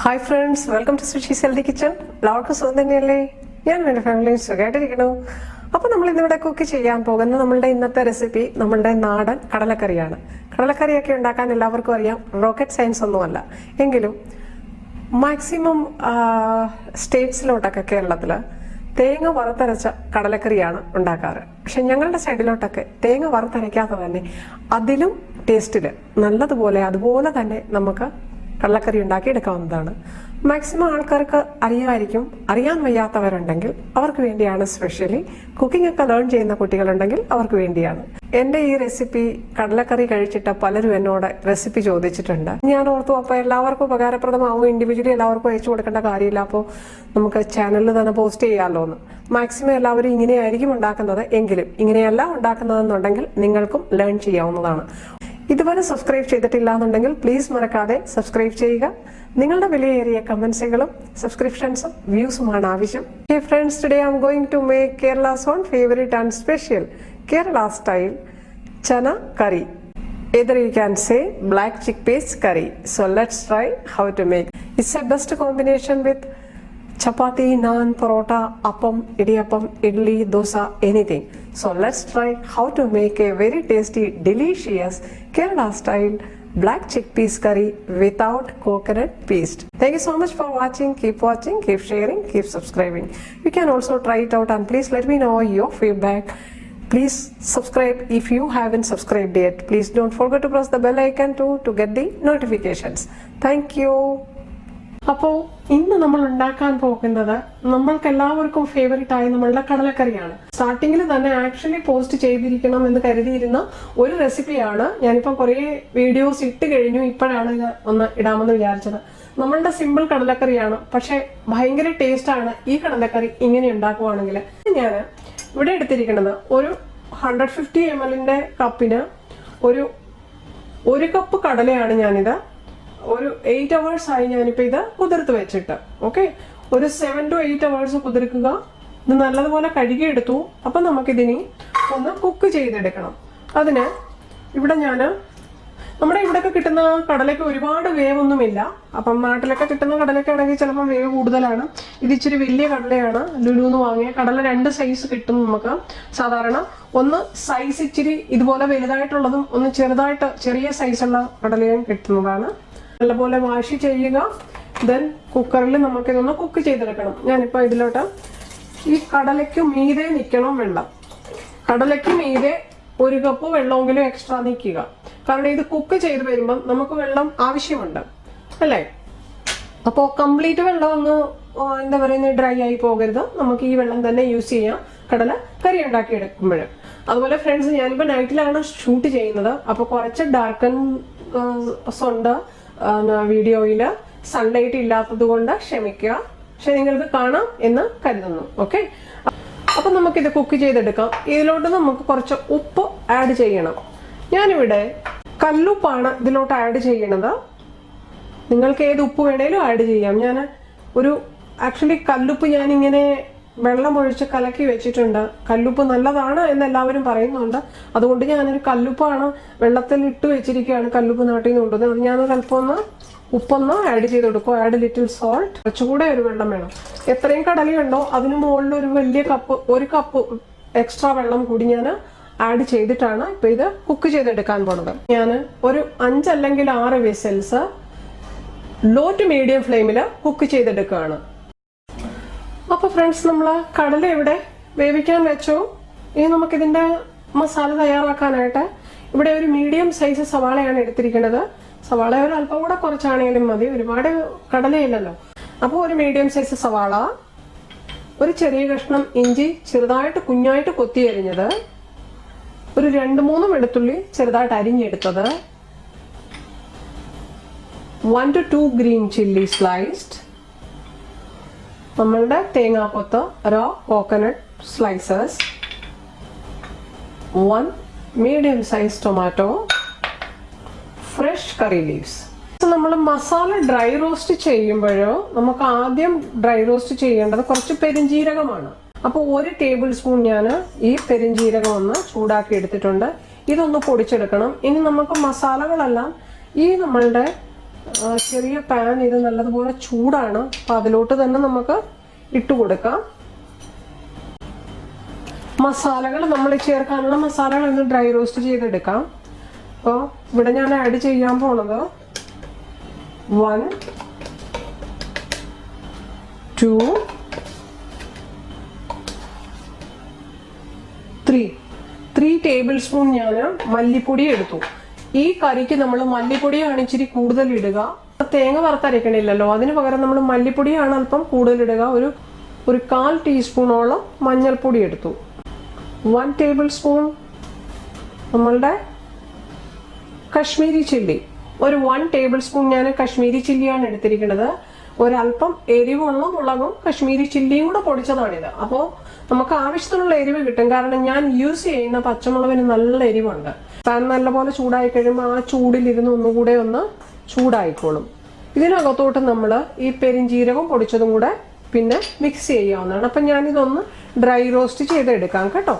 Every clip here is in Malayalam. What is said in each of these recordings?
Hi friends, welcome to Sushi Healthy Kitchen. എല്ലാവർക്കും സുഖം തന്നെയല്ലേ? ഞാനും എൻ്റെ ഫാമിലിയും സുഖമായിട്ടിരിക്കുന്നു. അപ്പോൾ നമ്മൾ ഇന്നിവിടെ കുക്ക് ചെയ്യാൻ പോകുന്ന നമ്മളുടെ ഇന്നത്തെ റെസിപ്പി നമ്മളുടെ നാടൻ കടലക്കറിയാണ്. കടലക്കറിയൊക്കെ ഉണ്ടാക്കാൻ എല്ലാവർക്കും അറിയാം, റോക്കറ്റ് സയൻസ് ഒന്നുമല്ല. എങ്കിലും മാക്സിമം സ്റ്റേറ്റ്സിലോട്ടൊക്കെ കേരളത്തിൽ തേങ്ങ വറുത്തരച്ച കടലക്കറിയാണ് ഉണ്ടാക്കാറ്. പക്ഷെ ഞങ്ങളുടെ സൈഡിലോട്ടൊക്കെ തേങ്ങ വറുത്തരയ്ക്കാതെ തന്നെ അതിലും ടേസ്റ്റിൽ നല്ലതുപോലെ അതുപോലെ തന്നെ നമുക്ക് കടലക്കറി ഉണ്ടാക്കി എടുക്കാവുന്നതാണ്. മാക്സിമം ആൾക്കാർക്ക് അറിയാമായിരിക്കും. അറിയാൻ വയ്യാത്തവരുണ്ടെങ്കിൽ അവർക്ക് വേണ്ടിയാണ്. സ്പെഷ്യലി കുക്കിംഗ് ഒക്കെ ലേൺ ചെയ്യുന്ന കുട്ടികളുണ്ടെങ്കിൽ അവർക്ക് വേണ്ടിയാണ്. എൻ്റെ ഈ റെസിപ്പി കടലക്കറി കഴിച്ചിട്ട് പലരും എന്നോട് റെസിപ്പി ചോദിച്ചിട്ടുണ്ട്. ഞാൻ ഓർത്തു അപ്പോൾ എല്ലാവർക്കും ഉപകാരപ്രദമാവും, ഇൻഡിവിജ്വലി എല്ലാവർക്കും അയച്ചു കൊടുക്കേണ്ട കാര്യമില്ല, അപ്പോൾ നമുക്ക് ചാനലിൽ തന്നെ പോസ്റ്റ് ചെയ്യാമല്ലോ എന്ന്. മാക്സിമം എല്ലാവരും ഇങ്ങനെയായിരിക്കും ഉണ്ടാക്കുന്നത്. എങ്കിലും ഇങ്ങനെയല്ല ഉണ്ടാക്കുന്നതെന്നുണ്ടെങ്കിൽ നിങ്ങൾക്കും ലേൺ ചെയ്യാവുന്നതാണ്. ഇതുവരെ സബ്സ്ക്രൈബ് ചെയ്തിട്ടില്ല എന്നുണ്ടെങ്കിൽ പ്ലീസ് മറക്കാതെ സബ്സ്ക്രൈബ് ചെയ്യുക. നിങ്ങളുടെ വിലയേറിയ കമന്റ്സുകളും സബ്സ്ക്രിപ്ഷൻസും വ്യൂസുമാണ് ആവശ്യം. Hey friends, today I'm going to make Kerala's own favorite and special Kerala style Chana curry. Either you can say black chickpeas curry. So let's try how to make. It's a best combination with Chapati, Naan, Parota, Appam, Idiyappam, Idli, Dosa, anything. So let's try how to make a very tasty, delicious Kerala style black chickpeas curry without coconut paste. Thank you so much for watching. Keep watching, keep sharing, keep subscribing. You can also try it out and please let me know your feedback. Please subscribe if you haven't subscribed yet. Please don't forget to press the bell icon too to get the notifications. Thank you. അപ്പോൾ ഇന്ന് നമ്മൾ ഉണ്ടാക്കാൻ പോകുന്നത് നമ്മൾക്ക് എല്ലാവർക്കും ഫേവറേറ്റ് ആയ നമ്മളുടെ കടലക്കറിയാണ്. സ്റ്റാർട്ടിങ്ങിൽ തന്നെ ആക്ച്വലി പോസ്റ്റ് ചെയ്തിരിക്കണം എന്ന് കരുതിയിരുന്ന ഒരു റെസിപ്പിയാണ്. ഞാനിപ്പോൾ കുറേ വീഡിയോസ് ഇട്ട് കഴിഞ്ഞു, ഇപ്പോഴാണ് ഇത് ഒന്ന് ഇടാമെന്ന് വിചാരിച്ചത്. നമ്മളുടെ സിമ്പിൾ കടലക്കറിയാണ്, പക്ഷെ ഭയങ്കര ടേസ്റ്റാണ് ഈ കടലക്കറി ഇങ്ങനെ ഉണ്ടാക്കുവാണെങ്കിൽ. ഞാൻ ഇവിടെ എടുത്തിരിക്കുന്നത് ഒരു 150 ml കപ്പിന് ഒരു കപ്പ് കടലയാണ്. ഞാനിത് ഒരു 8 hours ആയി ഞാനിപ്പോ ഇത് കുതിർത്ത് വെച്ചിട്ട്. ഓക്കെ, ഒരു 7 to 8 hours കുതിർക്കുക. ഇത് നല്ലതുപോലെ കഴുകിയെടുത്തു. അപ്പൊ നമുക്കിതിനി ഒന്ന് കുക്ക് ചെയ്തെടുക്കണം. അതിന് ഇവിടെ നമ്മുടെ ഇവിടെയൊക്കെ കിട്ടുന്ന കടലയ്ക്ക് ഒരുപാട് വേവൊന്നുമില്ല. അപ്പം നാട്ടിലൊക്കെ കിട്ടുന്ന കടലൊക്കെ ആണെങ്കിൽ ചിലപ്പോൾ വേവ് കൂടുതലാണ്. ഇത് ഇച്ചിരി വലിയ കടലയാണ്. ലുലുന്ന് വാങ്ങിയ കടല 2 സൈസ് കിട്ടും നമുക്ക്. സാധാരണ ഒന്ന് സൈസ് ഇച്ചിരി ഇതുപോലെ വലുതായിട്ടുള്ളതും ഒന്ന് ചെറിയ സൈസുള്ള കടലയും കിട്ടുന്നതാണ്. നല്ലപോലെ വാഷ് ചെയ്യുക. ദെൻ കുക്കറിൽ നമുക്കിതൊന്ന് കുക്ക് ചെയ്തെടുക്കണം. ഞാനിപ്പോൾ ഇതിലോട്ട് ഈ കടലയ്ക്ക് മീതെ നിൽക്കണം വെള്ളം. കടലയ്ക്ക് മീതെ 1 കപ്പ് വെള്ളമെങ്കിലും എക്സ്ട്രാ നിൽക്കുക. കാരണം ഇത് കുക്ക് ചെയ്ത് വരുമ്പം നമുക്ക് വെള്ളം ആവശ്യമുണ്ട്, അല്ലേ? അപ്പോൾ കംപ്ലീറ്റ് വെള്ളം ഒന്ന് എന്താ പറയുന്നത് ഡ്രൈ ആയി പോകരുത്. നമുക്ക് ഈ വെള്ളം തന്നെ യൂസ് ചെയ്യാം കടല കറി ഉണ്ടാക്കി എടുക്കുമ്പോൾ. അതുപോലെ ഫ്രണ്ട്സ്, ഞാനിപ്പോൾ നൈറ്റിലാണ് ഷൂട്ട് ചെയ്യുന്നത്. അപ്പോൾ കുറച്ച് ഡാർക്കൻ ഉണ്ട് വീഡിയോയില്. സൺലൈറ്റ് ഇല്ലാത്തത് കൊണ്ട് ക്ഷമിക്കുക, പക്ഷെ നിങ്ങൾക്ക് കാണാം എന്ന് കരുതുന്നു. ഓക്കെ, അപ്പൊ നമുക്കിത് കുക്ക് ചെയ്തെടുക്കാം. ഇതിലോട്ട് നമുക്ക് കുറച്ച് ഉപ്പ് ആഡ് ചെയ്യണം. ഞാനിവിടെ കല്ലുപ്പാണ് ഇതിലോട്ട് ആഡ് ചെയ്യണത്. നിങ്ങൾക്ക് ഏത് ഉപ്പ് വേണേലും ആഡ് ചെയ്യാം. ഞാൻ ആക്ച്വലി കല്ലുപ്പ് ഞാനിങ്ങനെ വെള്ളം ഒഴിച്ച് കലക്കി വെച്ചിട്ടുണ്ട്. കല്ലുപ്പ് നല്ലതാണ് എന്ന് എല്ലാവരും പറയുന്നുണ്ട്. അതുകൊണ്ട് ഞാനൊരു കല്ലുപ്പാണ് വെള്ളത്തിൽ ഇട്ട് വെച്ചിരിക്കുകയാണ്. കല്ലുപ്പ് നാട്ടിൽ നിന്ന് കൊണ്ടുവന്നത്. ഞാനൊരു അല്പം ഉപ്പൊന്ന് ആഡ് ചെയ്ത് കൊടുക്കും. Add little salt. കുറച്ചുകൂടെ ഒരു വെള്ളം വേണം. എത്രയും കടലയുണ്ടോ അതിന് മുകളിൽ ഒരു കപ്പ് എക്സ്ട്രാ വെള്ളം കൂടി ഞാൻ ആഡ് ചെയ്തിട്ടാണ് ഇപ്പൊ ഇത് കുക്ക് ചെയ്തെടുക്കാൻ പോണത്. ഞാൻ ഒരു 5 അല്ലെങ്കിൽ 6 വിസിൽസ് ലോ ടു മീഡിയം ഫ്ലെയിമിൽ കുക്ക് ചെയ്തെടുക്കുകയാണ്. അപ്പൊ ഫ്രണ്ട്സ്, നമ്മൾ കടല ഇവിടെ വേവിക്കാൻ വെച്ചു. ഇനി നമുക്കിതിന്റെ മസാല തയ്യാറാക്കാനായിട്ട് ഇവിടെ ഒരു മീഡിയം സൈസ് സവാളയാണ് എടുത്തിരിക്കുന്നത്. സവാള ഒരു അല്പം കൂടെ കുറച്ചാണെങ്കിലും മതി, ഒരുപാട് കടലയില്ലല്ലോ. അപ്പോൾ ഒരു മീഡിയം സൈസ് സവാള, ഒരു ചെറിയ കഷ്ണം ഇഞ്ചി ചെറുതായിട്ട് കുഞ്ഞായിട്ട് കൊത്തി അരിഞ്ഞത്, ഒരു 2-3 വെളുത്തുള്ളി ചെറുതായിട്ട് അരിഞ്ഞെടുത്തത്, 1 to 2 ഗ്രീൻ ചില്ലി സ്ലൈസ്ഡ്, നമ്മളുടെ തേങ്ങാക്കൊത്ത് raw coconut slices, 1 medium size tomato, fresh curry leaves. നമ്മൾ മസാല ഡ്രൈ റോസ്റ്റ് ചെയ്യുമ്പോഴോ നമുക്ക് ആദ്യം ഡ്രൈ റോസ്റ്റ് ചെയ്യേണ്ടത് കുറച്ച് പെരിഞ്ജീരകമാണ്. അപ്പോൾ 1 ടേബിൾ സ്പൂൺ ഞാൻ ഈ പെരിഞ്ജീരകം ഒന്ന് ചൂടാക്കി എടുത്തിട്ടുണ്ട്. ഇതൊന്ന് പൊടിച്ചെടുക്കണം. ഇനി നമുക്ക് മസാലകളെല്ലാം ഈ നമ്മളുടെ ചെറിയ പാൻ ഇത് നല്ലതുപോലെ ചൂടാണ്. അപ്പം അതിലോട്ട് തന്നെ നമുക്ക് ഇട്ട് കൊടുക്കാം. മസാലകൾ നമ്മൾ ചേർക്കാനുള്ള മസാലകൾ ഒന്ന് ഡ്രൈ റോസ്റ്റ് ചെയ്തെടുക്കാം. അപ്പോൾ ഇവിടെ ഞാൻ ആഡ് ചെയ്യാൻ പോണത് 1 2 3 ടേബിൾ സ്പൂൺ ഞാൻ മല്ലിപ്പൊടി എടുത്തു. ഈ കറിക്ക് നമ്മൾ മല്ലിപ്പൊടിയാണ് ഇച്ചിരി കൂടുതൽ ഇടുക. തേങ്ങ വറുത്തരക്കണില്ലല്ലോ, അതിന് പകരം നമ്മൾ മല്ലിപ്പൊടിയാണ് അല്പം കൂടുതൽ ഇടുക. ഒരു 1/4 ടീസ്പൂണോളം മഞ്ഞൾപ്പൊടി എടുത്തു. 1 ടേബിൾ സ്പൂൺ നമ്മളുടെ കശ്മീരി ചില്ലി, ഒരു 1 ടേബിൾ സ്പൂൺ ഞാൻ കശ്മീരി ചില്ലിയാണ് എടുത്തിരിക്കുന്നത്. ഒരല്പം എരിവുള്ള മുളകും കശ്മീരി ചില്ലിയും കൂടെ പൊടിച്ചതാണിത്. അപ്പോൾ നമുക്ക് ആവശ്യത്തിനുള്ള എരിവ് കിട്ടും. കാരണം ഞാൻ യൂസ് ചെയ്യുന്ന പച്ചമുളകിന് നല്ല എരിവുണ്ട്. പാൻ നല്ലപോലെ ചൂടായി കഴിയുമ്പോൾ ആ ചൂടിലിരുന്ന് ഒന്നുകൂടെ ഒന്ന് ചൂടായിക്കോളും. ഇതിനകത്തോട്ട് നമ്മൾ ഈ പെരിഞ്ജീരകം പൊടിച്ചതും കൂടെ പിന്നെ മിക്സ് ചെയ്യാവുന്നതാണ്. അപ്പം ഞാനിതൊന്ന് ഡ്രൈ റോസ്റ്റ് ചെയ്തെടുക്കാം കേട്ടോ.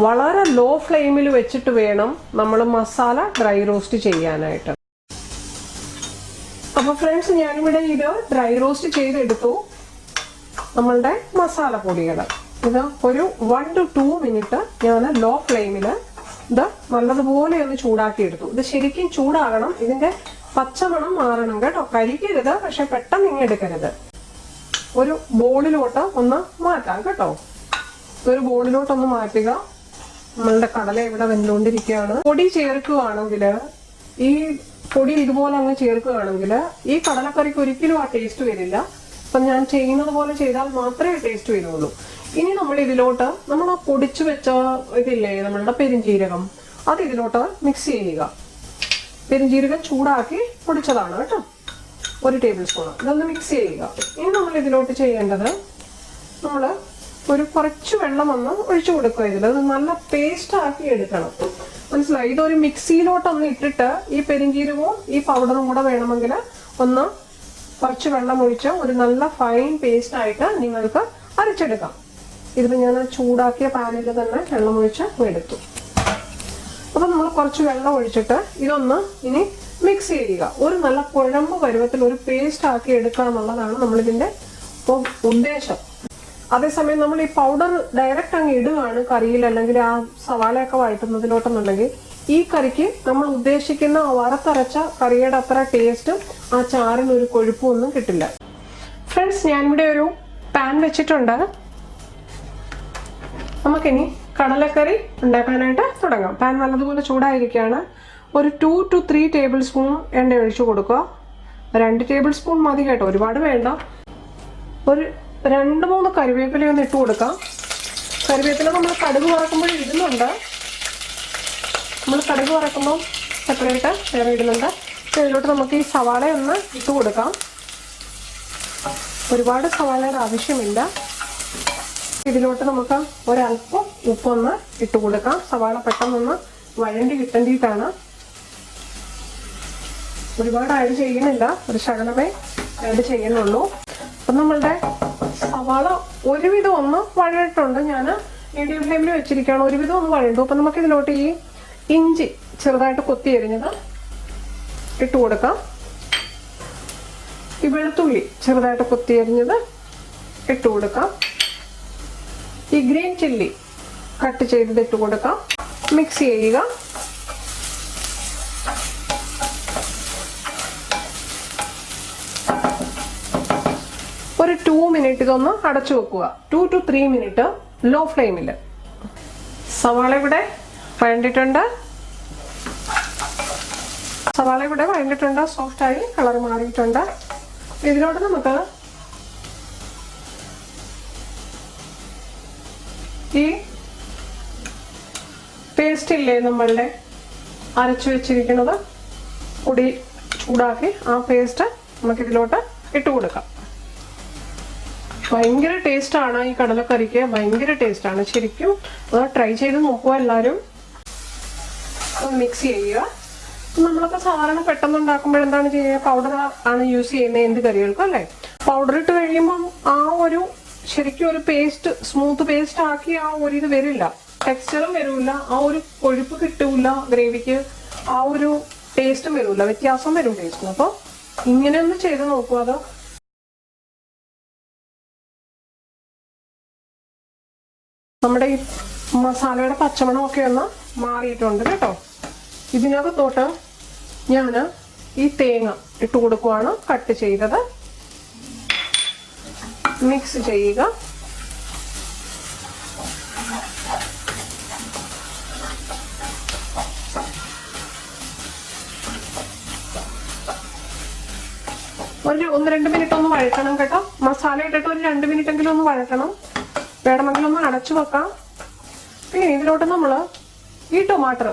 വളരെ ലോ ഫ്ലെയിമിൽ വെച്ചിട്ട് വേണം നമ്മൾ മസാല ഡ്രൈ റോസ്റ്റ് ചെയ്യാനായിട്ട്. അപ്പൊ ഫ്രണ്ട്സ്, ഞാനിവിടെ ഇത് ഡ്രൈ റോസ്റ്റ് ചെയ്തെടുത്തു. നമ്മളുടെ മസാല പൊടികൾ ഇത് ഒരു 1 to 2 മിനിറ്റ് ഞാൻ ലോ ഫ്ലെയിമിൽ ഇത് നല്ലതുപോലെ ഒന്ന് ചൂടാക്കി എടുത്തു. ഇത് ശരിക്കും ചൂടാകണം, ഇതിന്റെ പച്ചമണം മാറണം കേട്ടോ. കരിക്കരുത്, പക്ഷെ പെട്ടെന്ന് ഇങ്ങനെ എടുക്കരുത്. ഒരു ബോളിലോട്ട് ഒന്ന് മാറ്റാം കേട്ടോ. ഒരു ബോളിലോട്ടൊന്ന് മാറ്റുക. നമ്മളുടെ കടല ഇവിടെ വെന്തുകൊണ്ടിരിക്കുകയാണ്. പൊടി ചേർക്കുകയാണെങ്കിൽ, ഈ പൊടി ഇതുപോലെ അങ്ങ് ചേർക്കുകയാണെങ്കിൽ ഈ കടലക്കറിക്ക് ഒരിക്കലും ആ ടേസ്റ്റ് വരില്ല. അപ്പം ഞാൻ ചെയ്യുന്നത് പോലെ ചെയ്താൽ മാത്രമേ ടേസ്റ്റ് വരുള്ളൂ. ഇനി നമ്മൾ ഇതിലോട്ട് നമ്മൾ പൊടിച്ചു വെച്ച ഇതില്ലേ നമ്മളുടെ പെരിഞ്ജീരകം, അത് ഇതിലോട്ട് മിക്സ് ചെയ്യുക. പെരിഞ്ജീരകം ചൂടാക്കി പൊടിച്ചതാണ് കേട്ടോ, 1 ടേബിൾ സ്പൂൺ. ഇതൊന്ന് മിക്സ് ചെയ്യുക. ഇനി നമ്മൾ ഇതിലോട്ട് ചെയ്യേണ്ടത്, നമ്മൾ കുറച്ച് വെള്ളം ഒന്ന് ഒഴിച്ചു കൊടുക്കുക. ഇത് നല്ല പേസ്റ്റ് ആക്കി എടുക്കണം, മനസ്സിലായി? ഇതൊരു മിക്സിയിലോട്ടൊന്ന് ഇട്ടിട്ട് ഈ പെരിഞ്ജീരകവും ഈ പൗഡറും കൂടെ വേണമെങ്കിൽ ഒന്ന് കുറച്ച് വെള്ളം ഒഴിച്ച് ഒരു നല്ല ഫൈൻ പേസ്റ്റ് ആയിട്ട് നിങ്ങൾക്ക് അരച്ചെടുക്കാം. ഇതിപ്പോൾ ഞാൻ ചൂടാക്കിയ പാനിൽ തന്നെ വെള്ളം ഒഴിച്ച് എടുത്തു. അപ്പം നമ്മൾ കുറച്ച് വെള്ളം ഒഴിച്ചിട്ട് ഇതൊന്ന് ഇനി മിക്സ് ചെയ്യുക. ഒരു നല്ല കുഴമ്പ് പരുവത്തിൽ ഒരു പേസ്റ്റ് ആക്കി എടുക്കുക എന്നുള്ളതാണ് നമ്മളിതിൻ്റെ ഉദ്ദേശം. അതേസമയം നമ്മൾ ഈ പൗഡർ ഡയറക്റ്റ് അങ്ങ് ഇടുകയാണ് കറിയിൽ, അല്ലെങ്കിൽ ആ സവാളയൊക്കെ വഴറ്റുന്നതിലോട്ടെന്നുണ്ടെങ്കിൽ ഈ കറിക്ക് നമ്മൾ ഉദ്ദേശിക്കുന്ന വറുത്തരച്ച കറിയുടെ അത്ര ടേസ്റ്റും ആ ചാറിന് ഒരു കൊഴുപ്പും ഒന്നും കിട്ടില്ല. ഫ്രണ്ട്സ്, ഞാനിവിടെ ഒരു പാൻ വെച്ചിട്ടുണ്ട്. നമുക്കിനി കടലക്കറി ഉണ്ടാക്കാനായിട്ട് തുടങ്ങാം. പാൻ നല്ലതുപോലെ ചൂടായിരിക്കുകയാണ്. ഒരു 2 to 3 ടേബിൾ സ്പൂൺ എണ്ണ ഒഴിച്ചു കൊടുക്കുക. 2 ടേബിൾ സ്പൂൺ മതി കേട്ടോ, ഒരുപാട് വേണ്ട. ഒരു 2-3 കറിവേപ്പില ഒന്ന് ഇട്ട് കൊടുക്കാം. കറിവേപ്പില നമ്മൾ കടുക് വറക്കുമ്പോൾ ഇടുന്നുണ്ട്. നമ്മൾ കടുക് വറക്കുമ്പോൾ സെപ്പറേറ്റ് വേറെ ഇടുന്നുണ്ട്. ഇതിലോട്ട് നമുക്ക് ഈ സവാള ഒന്ന് ഇട്ട് കൊടുക്കാം. ഒരുപാട് സവാളയുടെ ആവശ്യമില്ല. ഇതിലോട്ട് നമുക്ക് ഒരല്പം ഉപ്പൊന്ന് ഇട്ട് കൊടുക്കാം. സവാള പെട്ടെന്നൊന്ന് വഴണ്ടി കിട്ടേണ്ടിയിട്ടാണ്. ഒരുപാട് ആഡ് ചെയ്യുന്നില്ല, ഒരു ശകലമേ ആഡ് ചെയ്യുന്നുള്ളൂ. അപ്പം നമ്മളുടെ സവാള ഒരുവിധം ഒന്ന് വഴണ്ടിട്ടുണ്ട്. ഞാൻ മീഡിയം ഫ്ലെയിമിൽ വെച്ചിരിക്കുകയാണ്. ഒരുവിധം ഒന്ന് വഴണ്ടു. അപ്പം നമുക്ക് ഇതിലോട്ട് ഈ ഇഞ്ചി ചെറുതായിട്ട് കൊത്തി എരിഞ്ഞത് ഇട്ട് കൊടുക്കാം. ഈ വെളുത്തുള്ളി ചെറുതായിട്ട് കൊത്തി എരിഞ്ഞത് ഇട്ട് കൊടുക്കാം. ഈ ഗ്രീൻ ചില്ലി കട്ട് ചെയ്തത് ഇട്ട് കൊടുക്കാം. മിക്സ് ചെയ്യുക. ഒരു 2 മിനിറ്റ് ഇതൊന്ന് അടച്ചു വെക്കുക. 2 to 3 മിനിറ്റ് ലോ ഫ്ലെയിമിൽ. സവാള ഇവിടെ വഴണ്ടിട്ടുണ്ട്. സോഫ്റ്റായി കളർ മാറിയിട്ടുണ്ട്. ഇതിലോട്ട് നമുക്ക് ഈ പേസ്റ്റ് ഇല്ലേ നമ്മളുടെ അരച്ചു വെച്ചിരിക്കുന്നത്, പൊടി ചൂടാക്കി ആ പേസ്റ്റ് നമുക്കിതിലോട്ട് ഇട്ട് കൊടുക്കാം. ഭയങ്കര ടേസ്റ്റാണ് ഈ കടലക്കറിക്ക്, ഭയങ്കര ടേസ്റ്റാണ്. ശരിക്കും ട്രൈ ചെയ്ത് നോക്കുക എല്ലാവരും. മിക്സ് ചെയ്യുക. നമ്മളൊക്കെ സാധാരണ പെട്ടെന്ന് ഉണ്ടാക്കുമ്പോൾ എന്താണ് ചെയ്യുക, പൗഡർ ആണ് യൂസ് ചെയ്യുന്നത് എന്ത് കറികൾക്കും അല്ലേ. പൗഡർ ഇട്ട് കഴിയുമ്പം ആ ഒരു ശരിക്കും ഒരു പേസ്റ്റ്, സ്മൂത്ത് പേസ്റ്റ് ആക്കി ആ ഒരു ഇത് വരില്ല, ടെക്സ്ചറും വരില്ല, ആ ഒരു കൊഴുപ്പ് കിട്ടൂല ഗ്രേവിക്ക്, ആ ഒരു ടേസ്റ്റും വരില്ല, വ്യത്യാസം വരും ടേസ്റ്റിന്. അപ്പോൾ ഇങ്ങനെ ഒന്ന് ചെയ്ത് നോക്കൂ. അത് നമ്മുടെ ഈ മസാലയുടെ പച്ചമണമൊക്കെ ഒന്ന് മാറിയിട്ടുണ്ട് കേട്ടോ. ഇതിനകത്തോട്ട് ഞാൻ ഈ തേങ്ങ ഇട്ട് കൊടുക്കുവാണ്, കട്ട് ചെയ്തത്. മിക്സ് ചെയ്യുക. ഒരു 1-2 മിനിറ്റ് ഒന്ന് വഴറ്റണം കേട്ടോ. മസാല ഇട്ടിട്ട് ഒരു 2 മിനിറ്റ് എങ്കിലും ഒന്ന് വഴറ്റണം. വേണമെങ്കിൽ ഒന്ന് അടച്ചു വെക്കാം. പിന്നെ ഇതിലോട്ട് നമ്മൾ ഈ ടൊമാറ്റോ,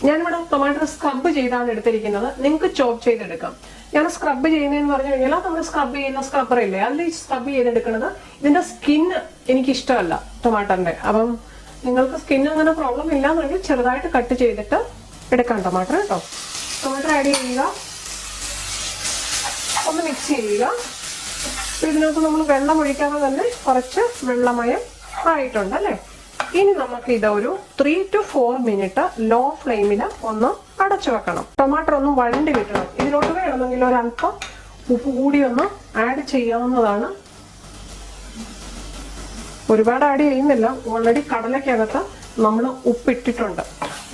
ഞാനിവിടെ ടൊമാറ്റോ സ്ക്രബ് ചെയ്താണ് എടുത്തിരിക്കുന്നത്. നിങ്ങൾക്ക് ചോപ്പ് ചെയ്തെടുക്കാം. ഞാൻ സ്ക്രബ് ചെയ്യുന്നതെന്ന് പറഞ്ഞു കഴിഞ്ഞാൽ നമ്മൾ സ്ക്രബ് ചെയ്യുന്ന സ്ക്രബ്ബർ ഇല്ലേ, അതിൽ ഈ സ്ക്രബ് ചെയ്തെടുക്കുന്നത്. ഇതിന്റെ സ്കിന്ന് എനിക്ക് ഇഷ്ടമല്ല ടൊമാറ്റോന്റെ. അപ്പം നിങ്ങൾക്ക് സ്കിന്ന് അങ്ങനെ പ്രോബ്ലം ഇല്ലാന്നുണ്ടെങ്കിൽ ചെറുതായിട്ട് കട്ട് ചെയ്തിട്ട് എടുക്കാം ടൊമാറ്റോ കേട്ടോ. ടൊമാറ്റോ ആഡ് ചെയ്യുക, ഒന്ന് മിക്സ് ചെയ്യുക. ഇതിനകത്ത് നമ്മൾ വെള്ളം ഒഴിക്കാതെ തന്നെ കുറച്ച് വെള്ളമയം ആയിട്ടുണ്ട് അല്ലേ. ഇനി നമുക്ക് ഇതൊരു 3 to 4 മിനിറ്റ് ലോ ഫ്ലെയിമിൽ ഒന്ന് അടച്ചു വെക്കണം. ടൊമാറ്റോ ഒന്ന് വഴണ്ടി കിട്ടണം. ഇതിലോട്ട് വേണമെങ്കിൽ ഒരല്പം ഉപ്പ് കൂടി ഒന്ന് ആഡ് ചെയ്യാവുന്നതാണ്. ഒരുപാട് ആഡ് ചെയ്യുന്നില്ല, ഓൾറെഡി കടലക്കകത്ത് നമ്മൾ ഉപ്പിട്ടിട്ടുണ്ട്.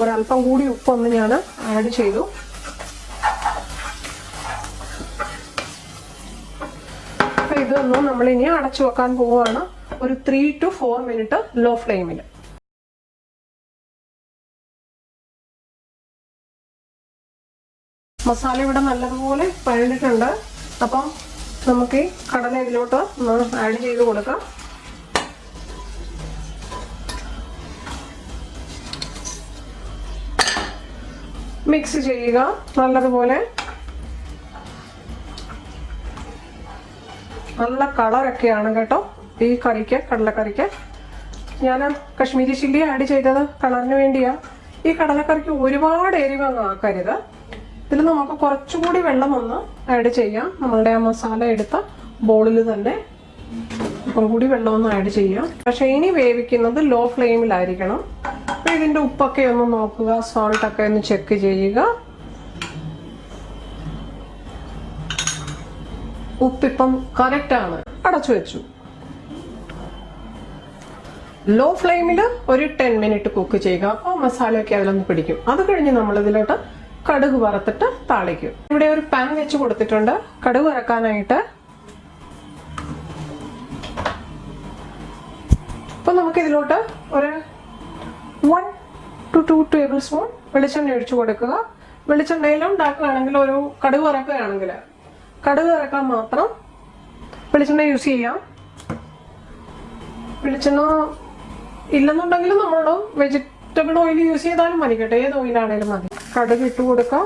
ഒരല്പം കൂടി ഉപ്പൊന്ന് ഞാൻ ആഡ് ചെയ്തു. ഇതൊന്നും നമ്മൾ ഇനി അടച്ചു വെക്കാൻ പോവുകയാണ് ഒരു 3 to 4 മിനിറ്റ് ലോ ഫ്ലെയിമിൽ. മസാല ഇവിടെ നല്ലതുപോലെ പഴഞ്ഞിട്ടുണ്ട്. അപ്പം നമുക്ക് ഈ കടല ഇതിലോട്ട് ആഡ് ചെയ്ത് കൊടുക്കാം. മിക്സ് ചെയ്യുക നല്ലതുപോലെ. നല്ല കളറൊക്കെയാണ് കേട്ടോ ഈ കറിക്ക്, കടലക്കറിക്ക്. ഞാൻ കശ്മീരി ചില്ലി ആഡ് ചെയ്തത് കളറിന് വേണ്ടിയാ. ഈ കടലക്കറിക്ക് ഒരുപാട് എരിവ് അങ്ങ് ആക്കരുത്. ഇതിൽ നമുക്ക് കുറച്ചുകൂടി വെള്ളം ഒന്ന് ആഡ് ചെയ്യാം. നമ്മളുടെ ആ മസാല എടുത്ത ബോളിൽ തന്നെ അപ്പം കൂടി വെള്ളം ഒന്ന് ആഡ് ചെയ്യാം. പക്ഷെ ഇനി വേവിക്കുന്നത് ലോ ഫ്ലെയിമിലായിരിക്കണം. അപ്പൊ ഇതിന്റെ ഉപ്പൊക്കെ ഒന്ന് നോക്കുക, സോൾട്ടൊക്കെ ഒന്ന് ചെക്ക് ചെയ്യുക. ഉപ്പിപ്പം കറക്റ്റ് ആണ്. അടച്ചു വെച്ചു. ലോ ഫ്ലെയിമിൽ ഒരു 10 മിനിറ്റ് കുക്ക് ചെയ്യുക. അപ്പോൾ മസാലയൊക്കെ അതിലൊന്ന് പിടിക്കും. അത് കഴിഞ്ഞ് നമ്മൾ ഇതിലോട്ട് കടുക് വറുത്തിട്ട് താളിക്കും. ഇവിടെ ഒരു പാൻ വെച്ച് കൊടുത്തിട്ടുണ്ട് കടുക് വറക്കാനായിട്ട്. അപ്പൊ നമുക്ക് ഇതിലോട്ട് ഒരു 1 to 2 ടേബിൾ സ്പൂൺ വെളിച്ചെണ്ണ ഒഴിച്ചു കൊടുക്കുക. വെളിച്ചെണ്ണയിലും ഉണ്ടാക്കുകയാണെങ്കിൽ ഒരു കടുക് വറക്കുകയാണെങ്കിൽ കടുക് വറക്കാൻ മാത്രം വെളിച്ചെണ്ണ യൂസ് ചെയ്യാം. വെളിച്ചെണ്ണ ഇല്ലെന്നുണ്ടെങ്കിൽ നമ്മളോട് വെജിറ്റബിൾ ഓയിൽ യൂസ് ചെയ്താലും മതി കേട്ടോ. ഏത് ഓയിലാണേലും മതി. കടുക് ഇട്ട് കൊടുക്കാം.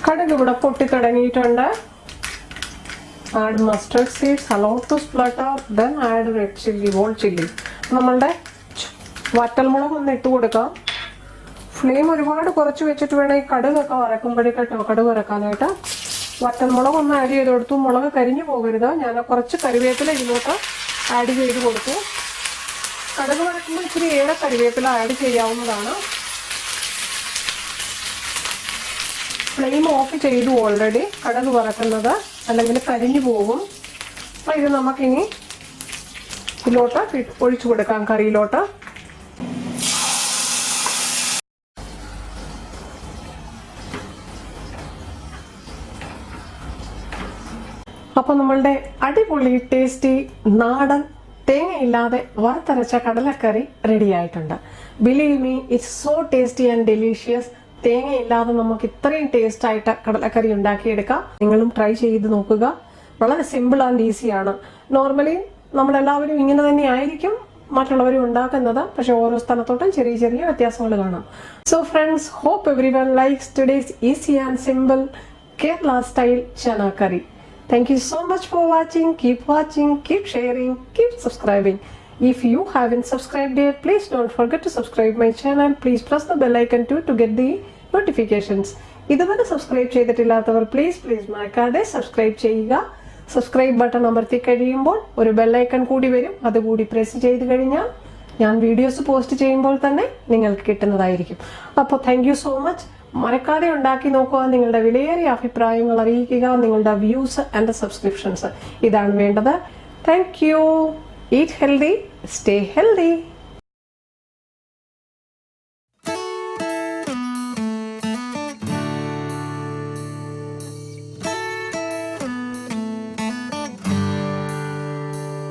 കടുക് ഇവിടെ പൊട്ടി തുടങ്ങിയിട്ടുണ്ട്. Add mustard seeds, allow to splutter, then add red chilli, whole chilli. നമ്മളുടെ വറ്റൽമുളക് ഒന്ന് ഇട്ട് കൊടുക്കാം. ഫ്ലെയിം ഒരുപാട് കുറച്ച് വെച്ചിട്ട് വേണം ഈ കടുകൊക്കെ വറക്കുമ്പോഴേക്കട്ടോ കടുക് വറക്കാനായിട്ട്. വറ്റൽമുളക് ഒന്ന് ആഡ് ചെയ്ത് കൊടുത്തു. മുളക് കരിഞ്ഞു പോകരുത്. ഞാൻ കുറച്ച് കറിവേപ്പില ഇതിലോട്ട് ആഡ് ചെയ്ത് കൊടുത്തു. കടുക് വറക്കുമ്പോൾ ഇച്ചിരി ഏറെ കറിവേപ്പില ആഡ് ചെയ്യാവുന്നതാണ്. ഫ്ലെയിം ഓഫ് ചെയ്തു ഓൾറെഡി കടുക് വറക്കുന്നത്, അല്ലെങ്കിൽ കരിഞ്ഞു പോകും. അപ്പൊ ഇത് നമുക്കിനി ഇതിലോട്ട് ഒഴിച്ചു കൊടുക്കാം കറിയിലോട്ട്. അപ്പൊ നമ്മളുടെ അടിപൊളി ടേസ്റ്റി നാടൻ തേങ്ങയില്ലാതെ വറുത്തരച്ച കടലക്കറി റെഡി ആയിട്ടുണ്ട്. Believe me, it's so tasty and delicious. തേങ്ങയില്ലാതെ നമുക്ക് ഇത്രയും ടേസ്റ്റ് ആയിട്ട് കടലക്കറി ഉണ്ടാക്കിയെടുക്കാം. നിങ്ങളും ട്രൈ ചെയ്ത് നോക്കുക. വളരെ സിമ്പിൾ ആൻഡ് ഈസിയാണ്. നോർമലി നമ്മളെല്ലാവരും ഇങ്ങനെ തന്നെ ആയിരിക്കും മറ്റുള്ളവരും ഉണ്ടാക്കുന്നത്. പക്ഷെ ഓരോ സ്ഥലത്തോട്ടും ചെറിയ ചെറിയ വ്യത്യാസങ്ങൾ കാണാം. So friends, hope everyone likes today's easy and simple Kerala style chana curry. Thank you so much for watching. Keep sharing, keep subscribing. If you haven't subscribed yet, please don't forget to subscribe my channel. Please press the bell icon too to get the notifications. ഇതുവരെ സബ്സ്ക്രൈബ് ചെയ്തിട്ടില്ലാത്തവർ പ്ലീസ് മറക്കാതെ സബ്സ്ക്രൈബ് ചെയ്യുക. സബ്സ്ക്രൈബ് ബട്ടൺ അമർത്തി കഴിയുമ്പോൾ ഒരു ബെൽ ഐക്കൺ കൂടി വരും. അതുകൂടി പ്രസ് ചെയ്ത് കഴിഞ്ഞാൽ ഞാൻ വീഡിയോസ് പോസ്റ്റ് ചെയ്യുമ്പോൾ തന്നെ നിങ്ങൾക്ക് കിട്ടുന്നതായിരിക്കും. അപ്പോൾ താങ്ക് യു സോ മച്ച്. മറക്കാതെ ഉണ്ടാക്കി നോക്കുക. നിങ്ങളുടെ വിലയേറിയ അഭിപ്രായങ്ങൾ അറിയിക്കുക. നിങ്ങളുടെ വ്യൂസ് ആൻഡ് സബ്സ്ക്രിപ്ഷൻസ് ഇതാണ് വേണ്ടത്. Thank you. Eat healthy, stay healthy.